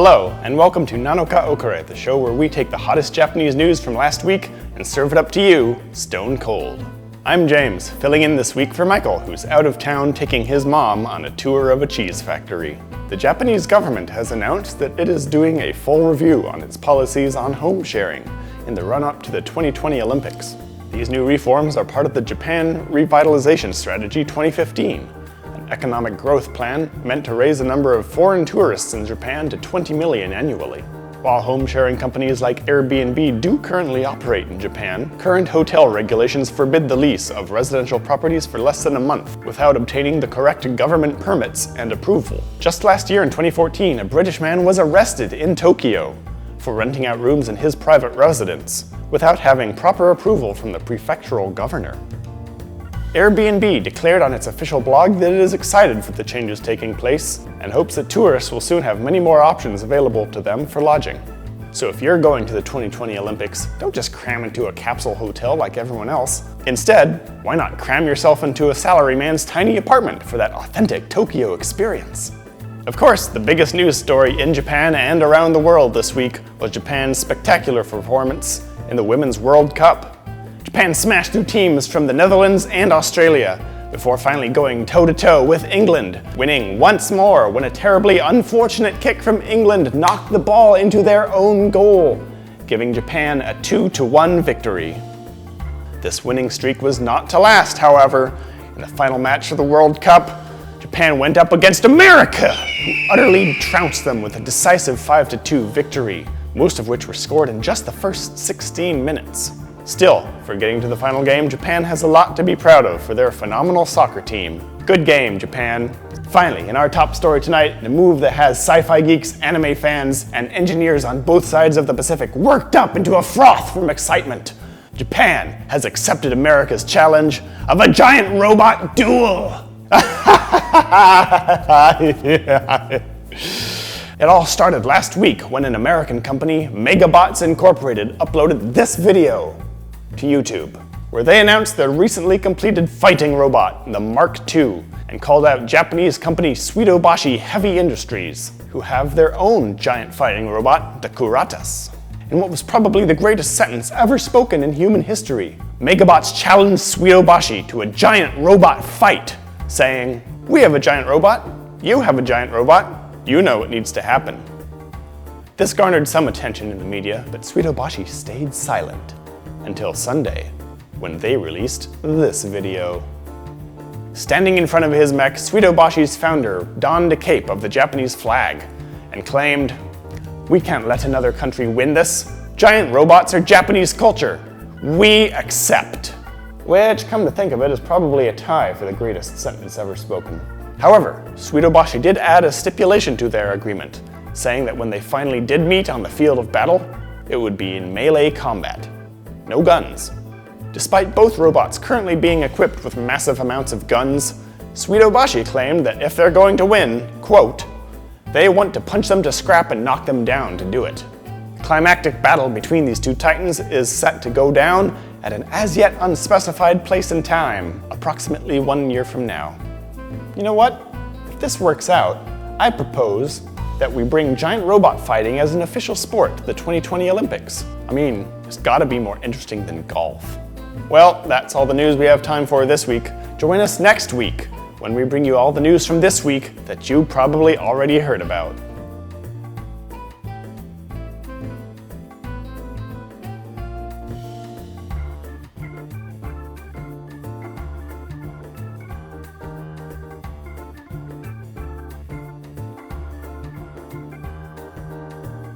Hello, and welcome to Nanoka Okare, the show where we take the hottest Japanese news from last week and serve it up to you, stone cold. I'm James, filling in this week for Michael, who's out of town taking his mom on a tour of a cheese factory. The Japanese government has announced that it is doing a full review on its policies on home sharing in the run-up to the 2020 Olympics. These new reforms are part of the Japan Revitalization Strategy 2015, an economic growth plan meant to raise the number of foreign tourists in Japan to 20 million annually. While home-sharing companies like Airbnb do currently operate in Japan, current hotel regulations forbid the lease of residential properties for less than a month without obtaining the correct government permits and approval. Just last year in 2014, a British man was arrested in Tokyo for renting out rooms in his private residence without having proper approval from the prefectural governor. Airbnb declared on its official blog that it is excited for the changes taking place and hopes that tourists will soon have many more options available to them for lodging. So if you're going to the 2020 Olympics, don't just cram into a capsule hotel like everyone else. Instead, why not cram yourself into a salaryman's tiny apartment for that authentic Tokyo experience? Of course, the biggest news story in Japan and around the world this week was Japan's spectacular performance in the Women's World Cup. Japan smashed through teams from the Netherlands and Australia before finally going toe-to-toe with England, winning once more when a terribly unfortunate kick from England knocked the ball into their own goal, giving Japan a 2-1 victory. This winning streak was not to last, however. In the final match of the World Cup, Japan went up against America, who utterly trounced them with a decisive 5-2 victory, most of which were scored in just the first 16 minutes. Still, for getting to the final game, Japan has a lot to be proud of for their phenomenal soccer team. Good game, Japan. Finally, in our top story tonight, the move that has sci-fi geeks, anime fans, and engineers on both sides of the Pacific worked up into a froth from excitement. Japan has accepted America's challenge of a giant robot duel. It all started last week when an American company, Megabots Incorporated, uploaded this video to YouTube, where they announced their recently completed fighting robot, the Mark II, and called out Japanese company Suidobashi Heavy Industries, who have their own giant fighting robot, the Kuratas. In what was probably the greatest sentence ever spoken in human history, Megabots challenged Suidobashi to a giant robot fight, saying, "We have a giant robot, you have a giant robot, you know what needs to happen." This garnered some attention in the media, but Suidobashi stayed silent until Sunday, when they released this video. Standing in front of his mech, Suidobashi's founder donned a cape of the Japanese flag and claimed, "We can't let another country win this. Giant robots are Japanese culture. We accept." Which, come to think of it, is probably a tie for the greatest sentence ever spoken. However, Suidobashi did add a stipulation to their agreement, saying that when they finally did meet on the field of battle, it would be in melee combat. No guns. Despite both robots currently being equipped with massive amounts of guns, Suidobashi claimed that if they're going to win, quote, they want to punch them to scrap and knock them down to do it. The climactic battle between these two titans is set to go down at an as-yet unspecified place and time, approximately 1 year from now. You know what? If this works out, I propose that we bring giant robot fighting as an official sport to the 2020 Olympics. I mean, it's gotta be more interesting than golf. Well, that's all the news we have time for this week. Join us next week when we bring you all the news from this week that you probably already heard about.